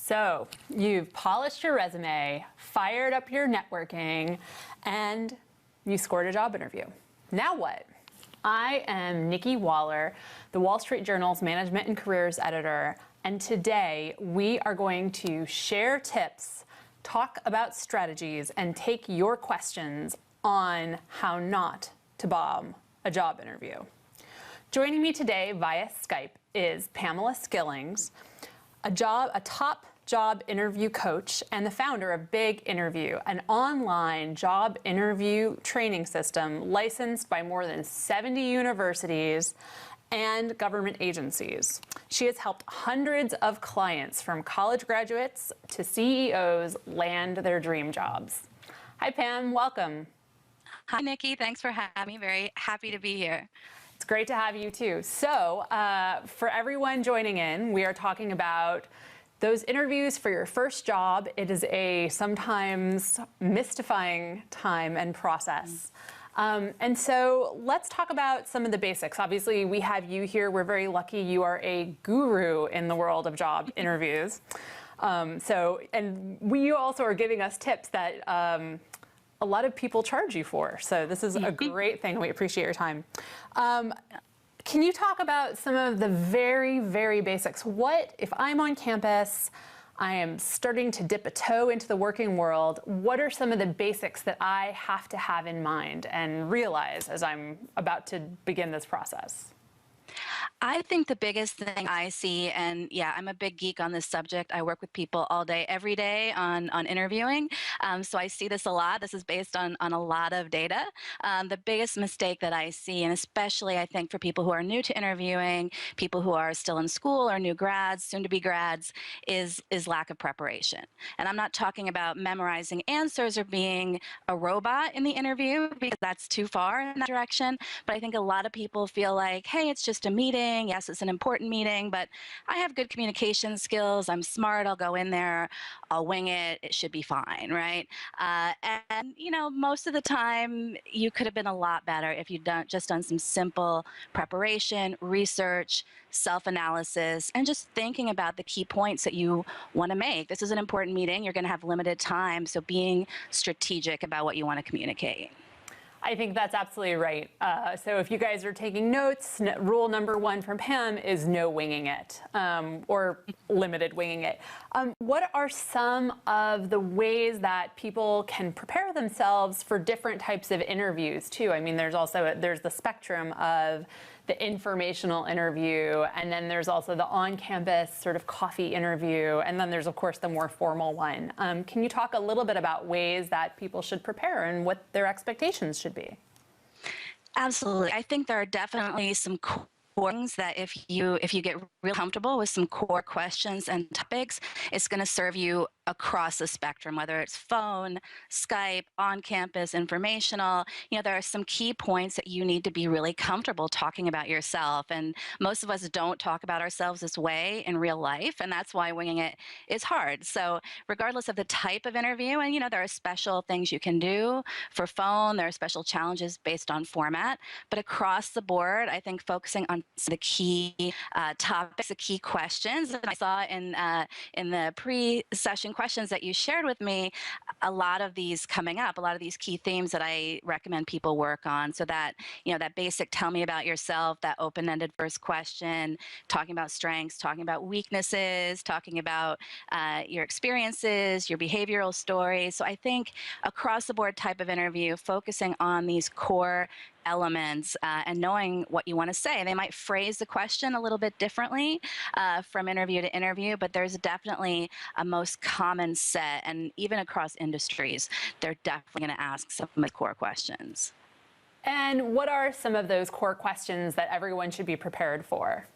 So you've polished your resume, fired up your networking, and you scored a job interview. Now what? I am Nikki Waller, the Wall Street Journal's Management and Careers Editor, and today we are going to share tips, talk about strategies, and take your questions on how not to bomb a job interview. Joining me today via Skype is Pamela Skillings, a top job interview coach and the founder of Big Interview, an online job interview training system licensed by more than 70 universities and government agencies. She has helped hundreds of clients, from college graduates to CEOs, land their dream jobs. Hi, Pam. Welcome. Hi, Nikki. Thanks for having me. Very happy to be here. It's great to have you, too. So for everyone joining in, we are talking about those interviews for your first job. It is a sometimes mystifying time and process. And so let's talk about some of the basics. Obviously, we have you here. We're very lucky you are a guru in the world of job interviews. And you also are giving us tips that a lot of people charge you for. So this is a great thing. We appreciate your time. Can you talk about some of the very, very basics? What, if I'm on campus, I am starting to dip a toe into the working world, what are some of the basics that I have to have in mind and realize as I'm about to begin this process? I think the biggest thing I see, and yeah, I'm a big geek on this subject. I work with people all day, every day on interviewing. So I see this a lot. This is based on a lot of data. The biggest mistake that I see, and especially I think for people who are new to interviewing, people who are still in school or new grads, soon to be grads, is lack of preparation. And I'm not talking about memorizing answers or being a robot in the interview, because that's too far in that direction. But I think a lot of people feel like, hey, it's just a meeting. Yes, it's an important meeting, but I have good communication skills. I'm smart. I'll go in there. I'll wing it. It should be fine, right? And you know, most of the time, you could have been a lot better if you'd just done some simple preparation, research, self-analysis, and just thinking about the key points that you want to make. This is an important meeting. You're going to have limited time, so being strategic about what you want to communicate. I think that's absolutely right. So if you guys are taking notes, rule number one from Pam is no winging it, or limited winging it. What are some of the ways that people can prepare themselves for different types of interviews too? I mean, there's the spectrum of the informational interview, and then there's also the on-campus sort of coffee interview, and then there's, of course, the more formal one. Can you talk a little bit about ways that people should prepare and what their expectations should be? Absolutely. I think there are definitely some core things that if you get real comfortable with some core questions and topics, it's going to serve you across the spectrum, whether it's phone, Skype, on-campus, informational. You know, there are some key points that you need to be really comfortable talking about yourself. And most of us don't talk about ourselves this way in real life, and that's why winging it is hard. So regardless of the type of interview, and you know, there are special things you can do for phone, there are special challenges based on format, but across the board, I think focusing on the key topics, the key questions. And I saw in the pre-session questions that you shared with me, a lot of these coming up, a lot of these key themes that I recommend people work on. So that, you know, that basic tell me about yourself, that open-ended first question, talking about strengths, talking about weaknesses, talking about your experiences, your behavioral stories. So I think across the board type of interview, focusing on these core elements and knowing what you want to say. They might phrase the question a little bit differently from interview to interview, but there's definitely a most common set, and even across industries, they're definitely going to ask some of the core questions. And what are some of those core questions that everyone should be prepared for?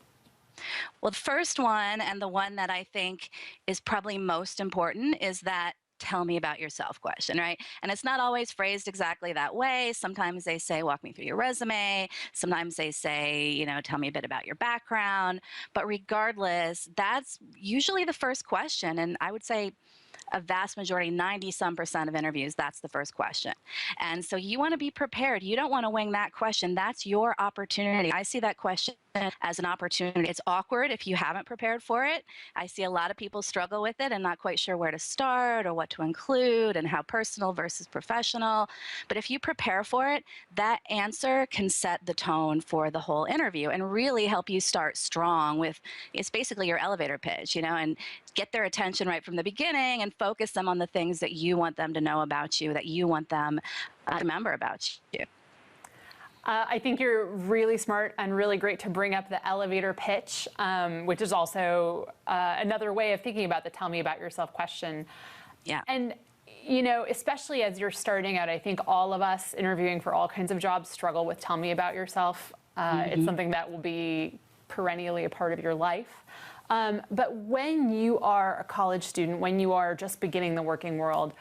Well, the first one, and the one that I think is probably most important, is that tell me about yourself question, right? And it's not always phrased exactly that way. Sometimes they say, walk me through your resume. Sometimes they say, you know, tell me a bit about your background. But regardless, that's usually the first question. And I would say a vast majority, 90% of interviews, that's the first question. And so you want to be prepared. You don't want to wing that question. That's your opportunity. I see that question as an opportunity. It's awkward if you haven't prepared for it. I see a lot of people struggle with it and not quite sure where to start or what to include and how personal versus professional. But if you prepare for it, that answer can set the tone for the whole interview and really help you start strong with, it's basically your elevator pitch, and get their attention right from the beginning and focus them on the things that you want them to know about you, that you want them to remember about you. I think you're really smart and really great to bring up the elevator pitch, which is also another way of thinking about the tell me about yourself question. Yeah. And, especially as you're starting out, I think all of us interviewing for all kinds of jobs struggle with tell me about yourself. It's something that will be perennially a part of your life. But when you are a college student, when you are just beginning the working world,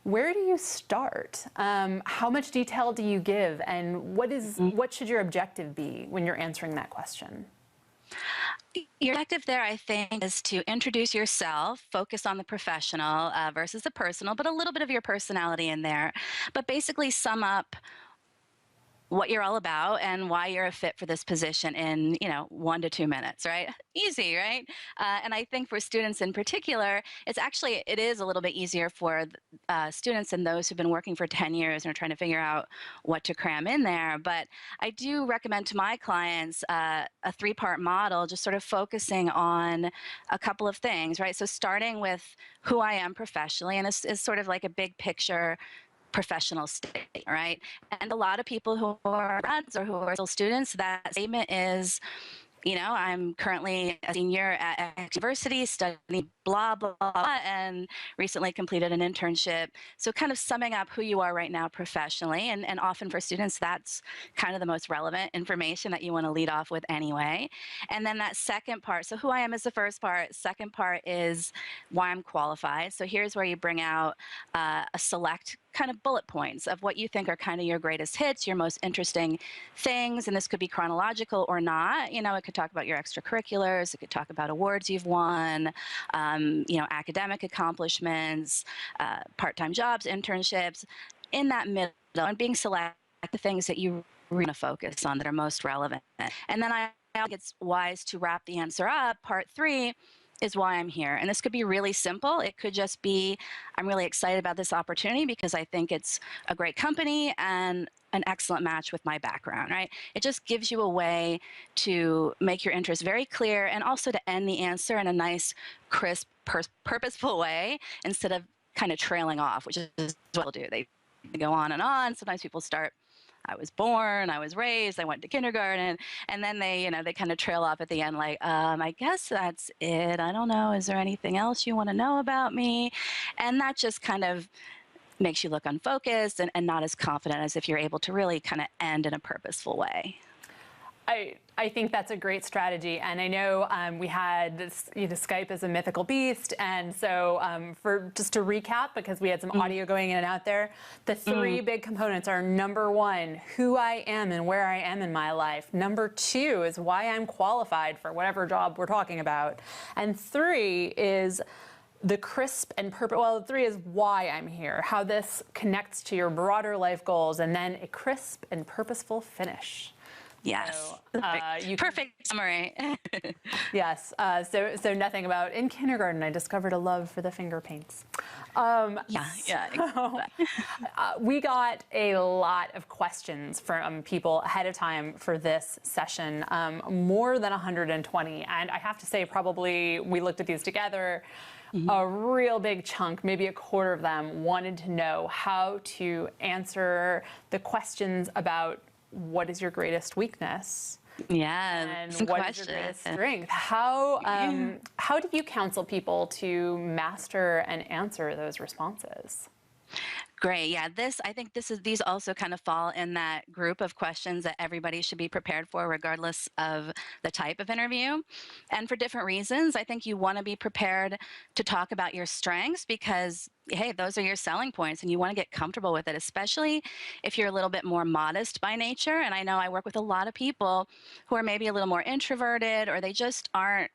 where do you start? How much detail do you give? And what should your objective be when you're answering that question? Your objective there, I think, is to introduce yourself, focus on the professional versus the personal, but a little bit of your personality in there. But basically sum up what you're all about and why you're a fit for this position in, 1 to 2 minutes, right? Easy, right? And I think for students in particular, it is a little bit easier for students and those who've been working for 10 years and are trying to figure out what to cram in there. But I do recommend to my clients a 3-part model, just sort of focusing on a couple of things, right? So starting with who I am professionally, and it's sort of like a big picture professional state, right? And a lot of people who are grads or who are still students, that statement is, I'm currently a senior at X university studying blah, blah, blah, and recently completed an internship. So kind of summing up who you are right now professionally. And often for students, that's kind of the most relevant information that you want to lead off with anyway. And then that second part, so who I am is the first part. Second part is why I'm qualified. So here's where you bring out a select kind of bullet points of what you think are kind of your greatest hits, your most interesting things. And this could be chronological or not. It could talk about your extracurriculars. It could talk about awards you've won, academic accomplishments, part-time jobs, internships. In that middle, and being select the things that you really want to focus on that are most relevant. And then I think it's wise to wrap the answer up. Part 3 is why I'm here. And this could be really simple. It could just be, I'm really excited about this opportunity because I think it's a great company and an excellent match with my background, right? It just gives you a way to make your interest very clear and also to end the answer in a nice, crisp, purposeful way instead of kind of trailing off, which is what they'll do. They go on and on. Sometimes people start, I was born, I was raised, I went to kindergarten, and then they kind of trail off at the end like, I guess that's it. I don't know. Is there anything else you want to know about me? And that just kind of makes you look unfocused and not as confident as if you're able to really kind of end in a purposeful way. I think that's a great strategy, and I know we had this, Skype is a mythical beast, and so for just to recap, because we had some audio going in and out there, the 3 big components are: number 1, who I am and where I am in my life; number 2 is why I'm qualified for whatever job we're talking about; and 3 is the crisp and well, 3 is why I'm here, how this connects to your broader life goals, and then a crisp and purposeful finish. Yes. So, perfect summary. Yes. So nothing about, in kindergarten, I discovered a love for the finger paints. We got a lot of questions from people ahead of time for this session, more than 120. And I have to say, probably, we looked at these together, a real big chunk, maybe a quarter of them, wanted to know how to answer the questions about what is your greatest weakness? Yeah, and what is your greatest strength? How do you counsel people to master and answer those responses? Great. Yeah, I think these also kind of fall in that group of questions that everybody should be prepared for, regardless of the type of interview. And for different reasons, I think you want to be prepared to talk about your strengths because, hey, those are your selling points and you want to get comfortable with it, especially if you're a little bit more modest by nature. And I know I work with a lot of people who are maybe a little more introverted or they just aren't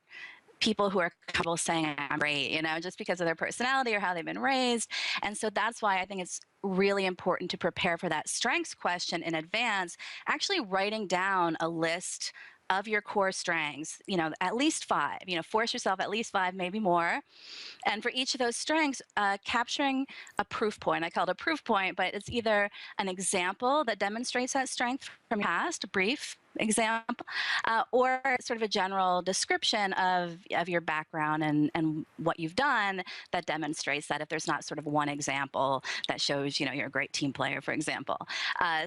people who are comfortable saying I'm great, just because of their personality or how they've been raised. And so that's why I think it's really important to prepare for that strengths question in advance, actually writing down a list of your core strengths, at least 5, force yourself at least 5, maybe more. And for each of those strengths, capturing a proof point. I call it a proof point, but it's either an example that demonstrates that strength from your past, a brief example, or sort of a general description of your background and what you've done that demonstrates that, if there's not sort of one example that shows, you're a great team player, for example.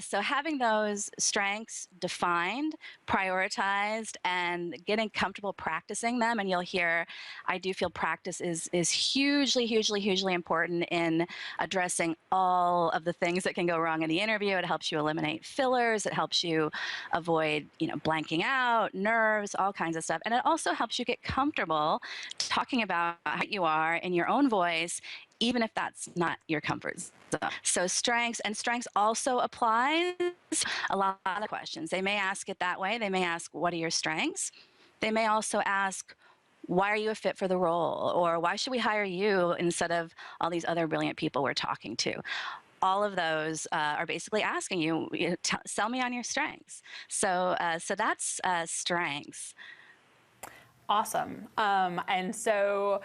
So having those strengths defined, prioritized, and getting comfortable practicing them, and you'll hear, I do feel practice is hugely, hugely, hugely important in addressing all of the things that can go wrong in the interview. It helps you eliminate fillers. It helps you avoid, blanking out, nerves, all kinds of stuff. And it also helps you get comfortable talking about how you are in your own voice, even if that's not your comfort zone. So strengths also applies a lot of questions. They may ask it that way. They may ask, what are your strengths? They may also ask, why are you a fit for the role? Or why should we hire you instead of all these other brilliant people we're talking to? All of those are basically asking you, sell me on your strengths. So that's strengths. Awesome. And so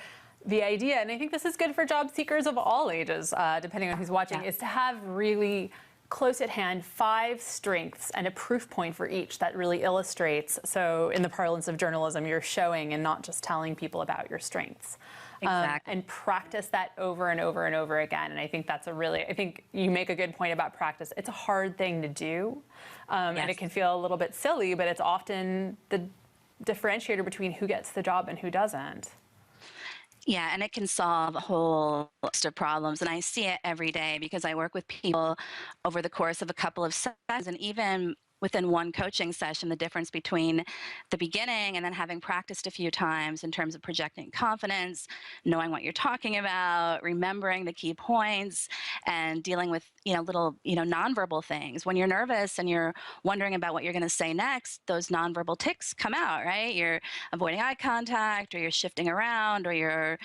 the idea, and I think this is good for job seekers of all ages, depending on who's watching, is to have really close at hand 5 strengths and a proof point for each that really illustrates. So in the parlance of journalism, you're showing and not just telling people about your strengths. Exactly. And practice that over and over and over again. And I think that's I think you make a good point about practice. It's a hard thing to do. Yes. And it can feel a little bit silly, but it's often the differentiator between who gets the job and who doesn't. Yeah, and it can solve a whole list of problems. And I see it every day because I work with people over the course of a couple of sessions, and even within one coaching session, the difference between the beginning and then having practiced a few times in terms of projecting confidence, knowing what you're talking about, remembering the key points, and dealing with, little, nonverbal things. When you're nervous and you're wondering about what you're going to say next, those nonverbal tics come out, right? You're avoiding eye contact, or you're shifting around, or you're,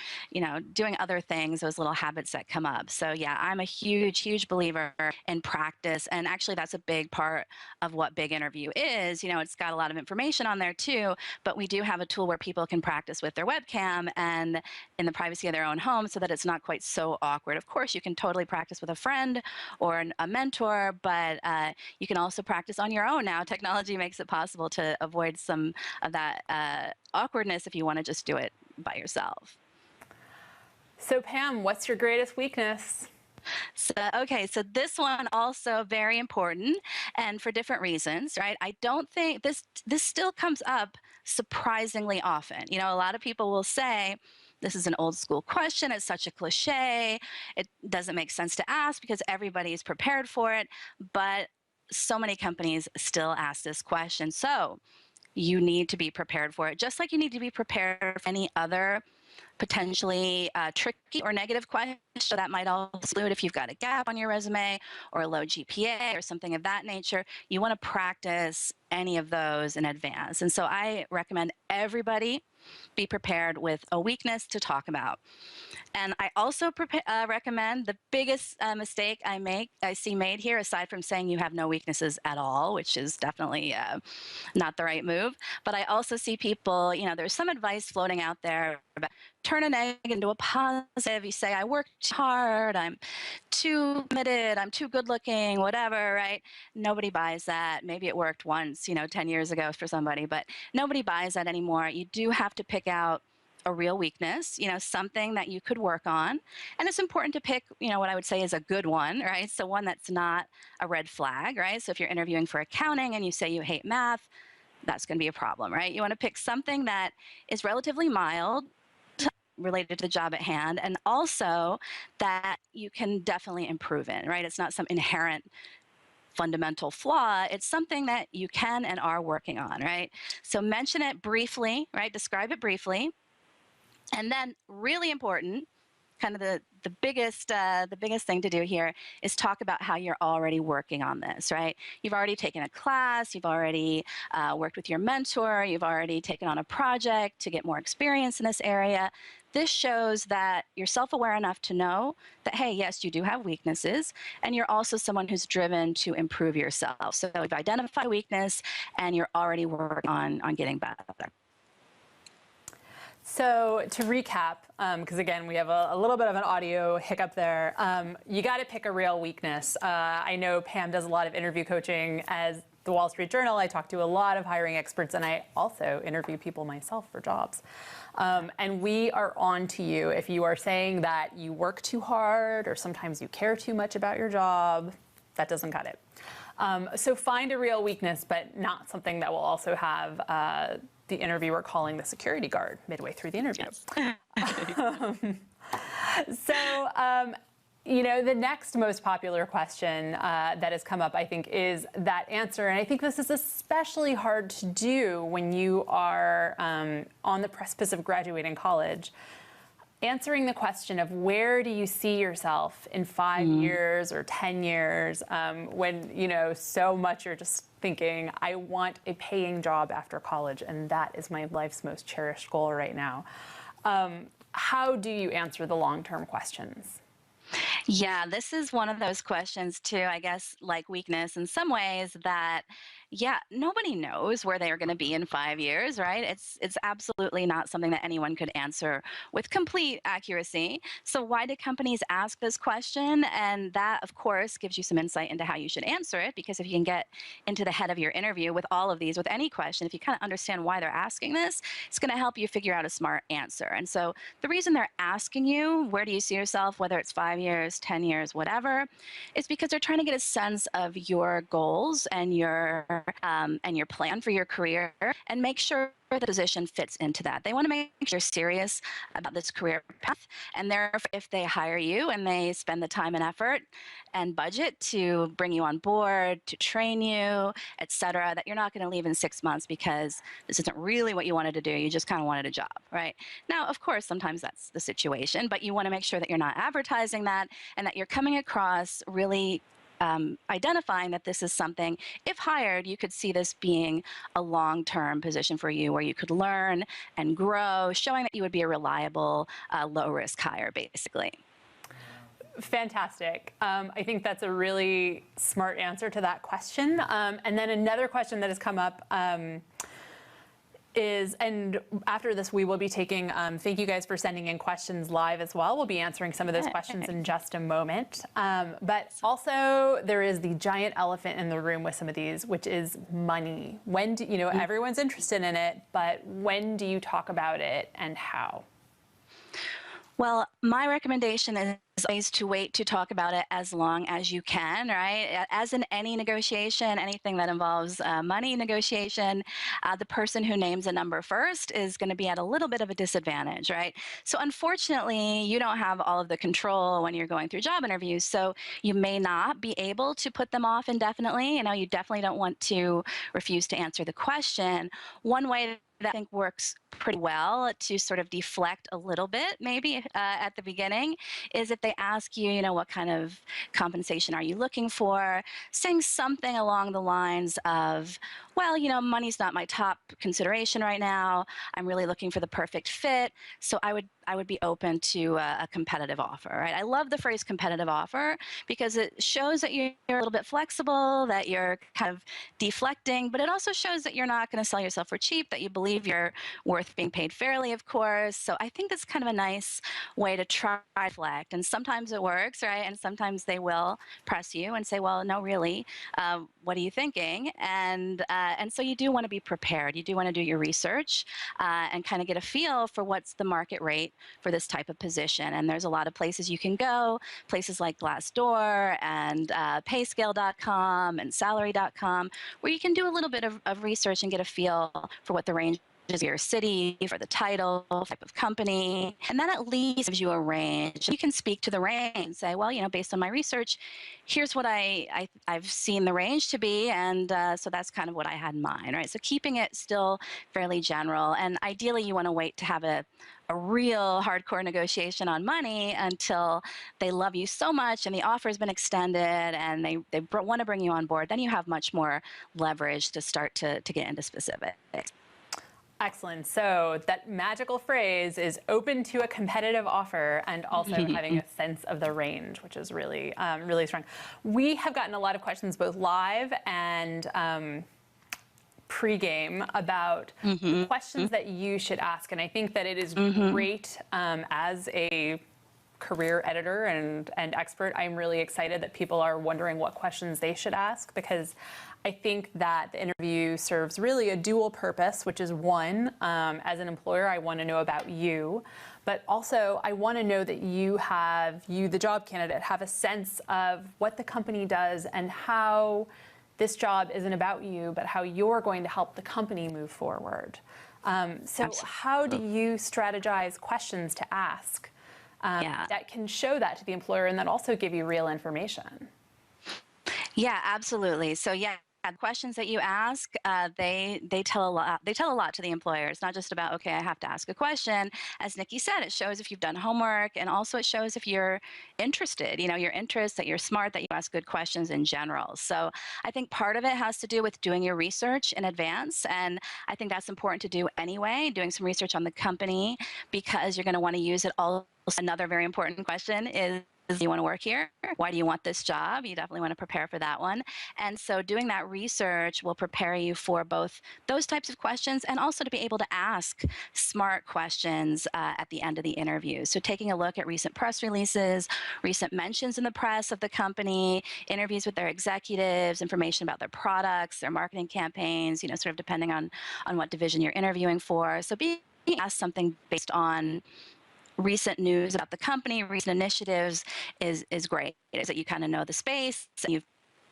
doing other things, those little habits that come up. So yeah, I'm a huge, huge believer in practice. And actually that's a big part of what Big Interview is. It's got a lot of information on there too, but we do have a tool where people can practice with their webcam and in the privacy of their own home, so that it's not quite so awkward. Of course, you can totally practice with a friend or a mentor, but you can also practice on your own now. Technology makes it possible to avoid some of that awkwardness if you want to just do it by yourself. So Pam, what's your greatest weakness? So this one also very important, and for different reasons, right? I don't think this still comes up surprisingly often. A lot of people will say, this is an old school question, it's such a cliche, it doesn't make sense to ask because everybody's prepared for it, but so many companies still ask this question. So you need to be prepared for it, just like you need to be prepared for any other potentially tricky or negative question. So that might also include if you've got a gap on your resume or a low GPA or something of that nature. You want to practice any of those in advance. And so I recommend everybody be prepared with a weakness to talk about. And I also recommend, the biggest mistake I see made here, aside from saying you have no weaknesses at all, which is definitely not the right move, but I also see people, there's some advice floating out there about turn a negative into a positive. You say, I worked hard, I'm too committed, I'm too good looking, whatever, right? Nobody buys that. Maybe it worked once, 10 years ago for somebody, but nobody buys that anymore. You do have to pick out a real weakness, something that you could work on. And it's important to pick, what I would say is a good one, right? So one that's not a red flag, right? So if you're interviewing for accounting and you say you hate math, that's going to be a problem, right? You want to pick something that is relatively mild, related to the job at hand, and also that you can definitely improve in, right? It's not some inherent fundamental flaw. It's something that you can and are working on, right? So mention it briefly, right? Describe it briefly. And then, really important, kind of the biggest thing to do here is talk about how you're already working on this, right? You've already taken a class, you've already worked with your mentor, you've already taken on a project to get more experience in this area. This shows that you're self-aware enough to know that, hey, yes, you do have weaknesses, and you're also someone who's driven to improve yourself. So you've identified a weakness, and you're already working on getting better. So to recap, because again, we have a little bit of an audio hiccup there, you got to pick a real weakness. I know Pam does a lot of interview coaching as the Wall Street Journal. I talk to a lot of hiring experts, and I also interview people myself for jobs. And we are on to you if you are saying that you work too hard or sometimes you care too much about your job. That doesn't cut it. So find a real weakness, but not something that will also have the interviewer calling the security guard midway through the interview. You know, the next most popular question that has come up, I think, is that answer. And I think this is especially hard to do when you are on the precipice of graduating college. Answering the question of where do you see yourself in 5 years or 10 years when, you know, so much you're just thinking, I want a paying job after college, and that is my life's most cherished goal right now. How do you answer the long-term questions? Yeah, this is one of those questions too, I guess, like weakness in some ways that, yeah, nobody knows where they are going to be in 5 years, right? It's absolutely not something that anyone could answer with complete accuracy. So why do companies ask this question? And that, of course, gives you some insight into how you should answer it, because if you can get into the head of your interview with all of these, with any question, if you kind of understand why they're asking this, it's going to help you figure out a smart answer. And so the reason they're asking you, where do you see yourself, whether it's 5 years, 10 years, whatever, is because they're trying to get a sense of your goals and your plan for your career, and make sure the position fits into that. They want to make sure you're serious about this career path, and therefore, if they hire you and they spend the time and effort and budget to bring you on board, to train you, et cetera, that you're not going to leave in 6 months because this isn't really what you wanted to do. You just kind of wanted a job, right? Now, of course, sometimes that's the situation, but you want to make sure that you're not advertising that and that you're coming across really identifying that this is something, if hired, you could see this being a long-term position for you where you could learn and grow, showing that you would be a reliable, low-risk hire, basically. Fantastic. I think that's a really smart answer to that question. And then another question that has come up is, and after this we will be taking, thank you guys for sending in questions live as well. We'll be answering some of those questions in just a moment. But also there is the giant elephant in the room with some of these, which is money. When do, you know, everyone's interested in it, but when do you talk about it and how? Well, my recommendation is always to wait to talk about it as long as you can, right? As in any negotiation, anything that involves money negotiation, the person who names a number first is going to be at a little bit of a disadvantage, right? So unfortunately, you don't have all of the control when you're going through job interviews, so you may not be able to put them off indefinitely. You know, you definitely don't want to refuse to answer the question. One way that I think works pretty well to sort of deflect a little bit, maybe at the beginning, is if they ask you, you know, what kind of compensation are you looking for, saying something along the lines of, well, you know, money's not my top consideration right now. I'm really looking for the perfect fit. So I would be open to a competitive offer, right? I love the phrase competitive offer because it shows that you're a little bit flexible, that you're kind of deflecting, but it also shows that you're not going to sell yourself for cheap, that you believe you're worth being paid fairly, of course. So I think that's kind of a nice way to try to reflect. And sometimes it works, right? And sometimes they will press you and say, well, no, really, what are you thinking? And so you do want to be prepared. You do want to do your research and kind of get a feel for what's the market rate for this type of position. And there's a lot of places you can go, places like Glassdoor and payscale.com and salary.com, where you can do a little bit of research and get a feel for what the range your city, for the title, type of company, and that at least gives you a range. You can speak to the range and say, well, based on my research, here's what I've seen the range to be, and so that's kind of what I had in mind, right? So keeping it still fairly general, and ideally you want to wait to have a real hardcore negotiation on money until they love you so much and the offer has been extended and they want to bring you on board. Then you have much more leverage to start to get into specifics. Excellent. So that magical phrase is open to a competitive offer and also having a sense of the range, which is really, really strong. We have gotten a lot of questions both live and pre-game about the questions that you should ask. And I think that it is great as a career editor and expert. I'm really excited that people are wondering what questions they should ask, because I think that the interview serves really a dual purpose, which is one, as an employer, I want to know about you, but also I want to know that you, the job candidate, have a sense of what the company does and how this job isn't about you, but how you're going to help the company move forward. So how do you strategize questions to ask that can show that to the employer and that also give you real information? Yeah, absolutely. So the questions that you ask, they tell a lot. They tell a lot to the employer. It's not just about, okay, I have to ask a question. As Nikki said, it shows if you've done homework, and also it shows if you're interested. Your interest, that you're smart, that you ask good questions in general. So I think part of it has to do with doing your research in advance, and I think that's important to do anyway. Doing some research on the company, because you're going to want to use it all. Another very important question is, do you want to work here? Why do you want this job? You definitely want to prepare for that one. And so doing that research will prepare you for both those types of questions and also to be able to ask smart questions at the end of the interview. So taking a look at recent press releases, recent mentions in the press of the company, interviews with their executives, information about their products, their marketing campaigns, sort of depending on what division you're interviewing for. So being asked something based on recent news about the company, recent initiatives is great. Is that you kind of know the space, and you've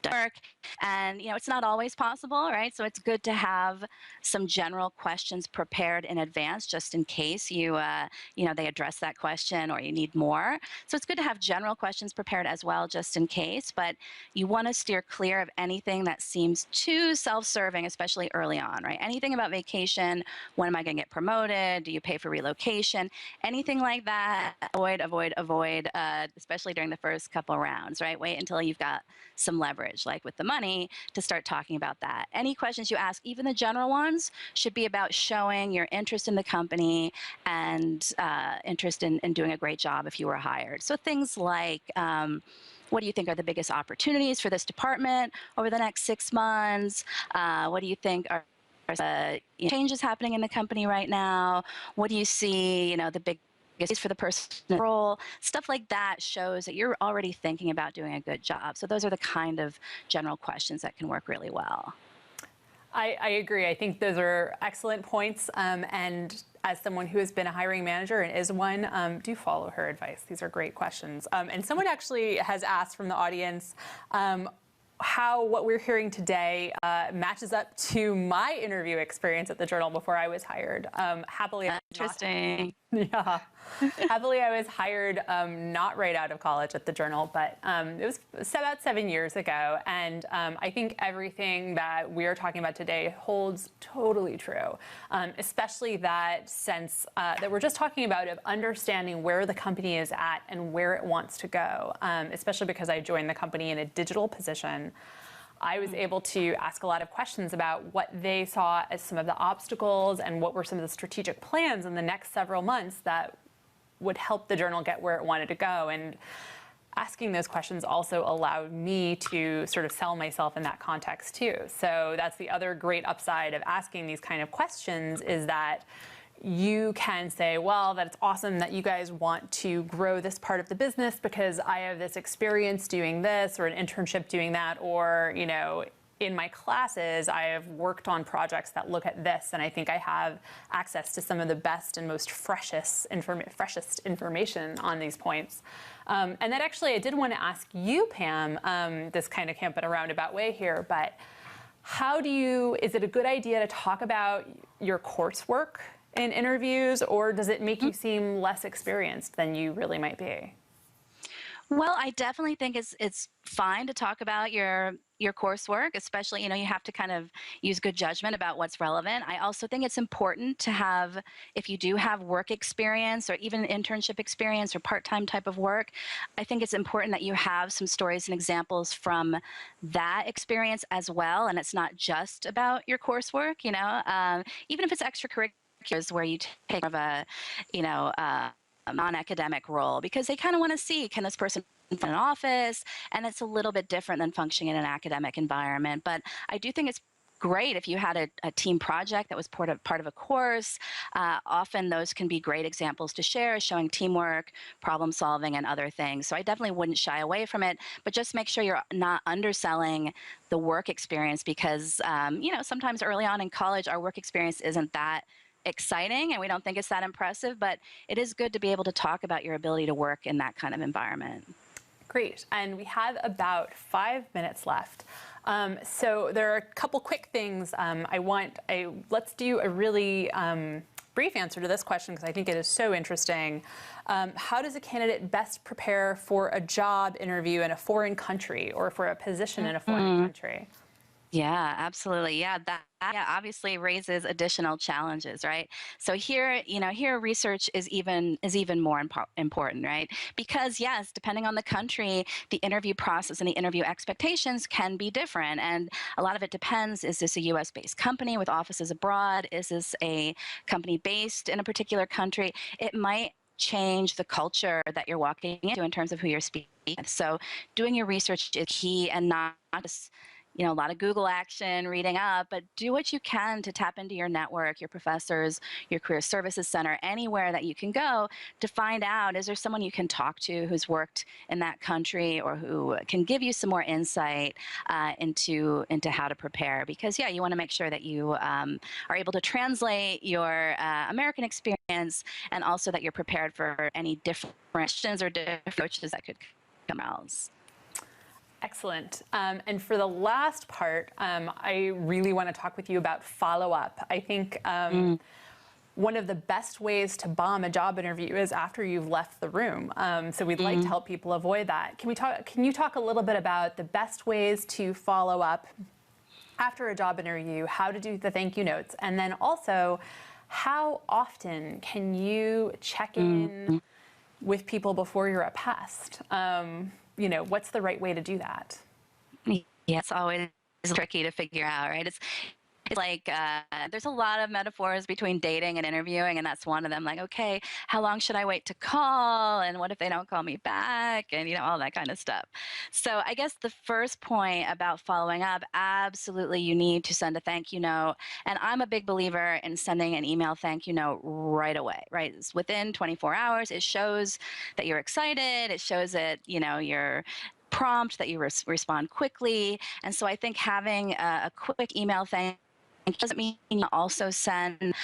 done work, and it's not always possible, right? So it's good to have some general questions prepared in advance, just in case they address that question or you need more. So it's good to have general questions prepared as well, just in case. But you want to steer clear of anything that seems too self-serving, especially early on, right? Anything about vacation, when am I going to get promoted? Do you pay for relocation? Anything like that, avoid, especially during the first couple rounds, right? Wait until you've got some leverage, like with the money, to start talking about that. Any questions you ask, even the general ones, should be about showing your interest in the company and interest in doing a great job if you were hired. So things like, what do you think are the biggest opportunities for this department over the next 6 months? What do you think are changes happening in the company right now? What do you see, the big for the person role? Stuff like that shows that you're already thinking about doing a good job. So those are the kind of general questions that can work really well. I agree. I think those are excellent points. And as someone who has been a hiring manager and is one, do follow her advice. These are great questions. And someone actually has asked from the audience how what we're hearing today matches up to my interview experience at the Journal before I was hired. Happily, interesting. Yeah. Happily, I was hired not right out of college at the Journal, but it was about 7 years ago. And I think everything that we're talking about today holds totally true, especially that sense that we're just talking about of understanding where the company is at and where it wants to go, especially because I joined the company in a digital position. I was able to ask a lot of questions about what they saw as some of the obstacles and what were some of the strategic plans in the next several months that would help the Journal get where it wanted to go. And asking those questions also allowed me to sort of sell myself in that context too. So that's the other great upside of asking these kind of questions, is that you can say, well, that's awesome that you guys want to grow this part of the business because I have this experience doing this, or an internship doing that, or, in my classes, I have worked on projects that look at this, and I think I have access to some of the best and most freshest information on these points. And that actually, I did want to ask you, Pam, this kind of camp in a roundabout way here, but is it a good idea to talk about your coursework in interviews, or does it make you seem less experienced than you really might be? Well, I definitely think it's fine to talk about your coursework, especially, you have to kind of use good judgment about what's relevant. I also think it's important to have, if you do have work experience or even internship experience or part-time type of work, I think it's important that you have some stories and examples from that experience as well. And it's not just about your coursework, even if it's extracurriculars where you take more of a non-academic role, because they kind of want to see, can this person in an office? And it's a little bit different than functioning in an academic environment. But I do think it's great if you had a team project that was part of a course. Often those can be great examples to share, showing teamwork, problem solving, and other things. So I definitely wouldn't shy away from it, but just make sure you're not underselling the work experience, because sometimes early on in college, our work experience isn't that exciting and we don't think it's that impressive, but it is good to be able to talk about your ability to work in that kind of environment. Great, and we have about 5 minutes left. So there are a couple quick things let's do a really brief answer to this question, because I think it is so interesting. How does a candidate best prepare for a job interview in a foreign country or for a position in a foreign country? Yeah, absolutely. Yeah, that obviously raises additional challenges, right? So here, research is even more important, right? Because yes, depending on the country, the interview process and the interview expectations can be different, and a lot of it depends. Is this a U.S.-based company with offices abroad? Is this a company based in a particular country? It might change the culture that you're walking into in terms of who you're speaking with. So doing your research is key, and not just a lot of Google action, reading up, but do what you can to tap into your network, your professors, your career services center, anywhere that you can go to find out, is there someone you can talk to who's worked in that country or who can give you some more insight into how to prepare. Because you want to make sure that you are able to translate your American experience, and also that you're prepared for any different questions or different approaches that could come else. Excellent. And for the last part, I really want to talk with you about follow-up. I think one of the best ways to bomb a job interview is after you've left the room. So we'd like to help people avoid that. Can you talk a little bit about the best ways to follow up after a job interview, how to do the thank you notes, and then also how often can you check in with people before you're a pest? What's the right way to do that? Yeah, it's always tricky to figure out, right? It's like there's a lot of metaphors between dating and interviewing, and that's one of them. Like, okay, how long should I wait to call? And what if they don't call me back? And, all that kind of stuff. So I guess the first point about following up, absolutely you need to send a thank you note. And I'm a big believer in sending an email thank you note right away, right? It's within 24 hours. It shows that you're excited. It shows that, you're prompt, that you respond quickly. And so I think having a quick email thank you doesn't mean you also send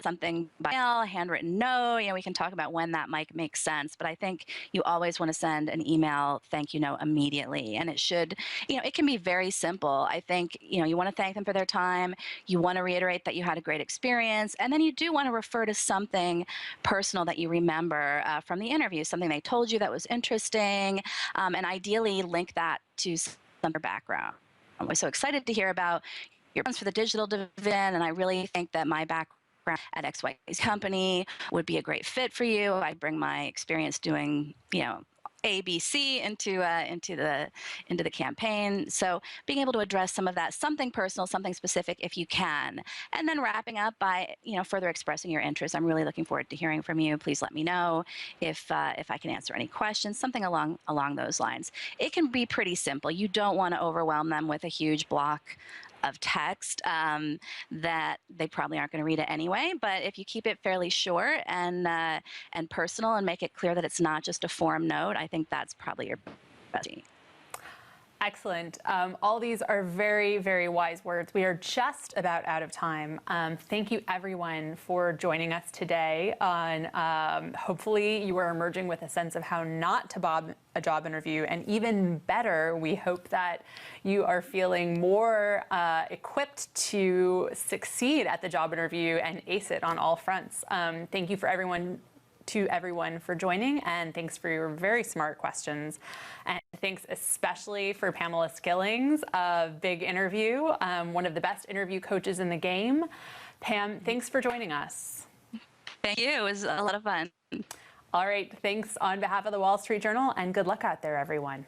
something by mail, a handwritten note. We can talk about when that might make sense, but I think you always want to send an email thank you note immediately. And it should, it can be very simple. I think, you want to thank them for their time. You want to reiterate that you had a great experience. And then you do want to refer to something personal that you remember from the interview, something they told you that was interesting, and ideally link that to some background. I'm so excited to hear about your plans for the digital division, and I really think that my background at XYZ company would be a great fit for you. I bring my experience doing, ABC into the campaign. So being able to address some of that, something personal, something specific, if you can, and then wrapping up by further expressing your interest. I'm really looking forward to hearing from you. Please let me know if I can answer any questions, something along those lines. It can be pretty simple. You don't want to overwhelm them with a huge block of text that they probably aren't going to read it anyway. But if you keep it fairly short and personal, and make it clear that it's not just a form note, I think that's probably your best. Excellent. All these are very, very wise words. We are just about out of time. Thank you, everyone, for joining us today. Hopefully, you are emerging with a sense of how not to bob a job interview. And even better, we hope that you are feeling more equipped to succeed at the job interview and ace it on all fronts. Thank you to everyone for joining, and thanks for your very smart questions. And thanks especially for Pamela Skillings of Big Interview, one of the best interview coaches in the game. Pam, thanks for joining us. Thank you. It was a lot of fun. All right, thanks on behalf of the Wall Street Journal, and good luck out there, everyone.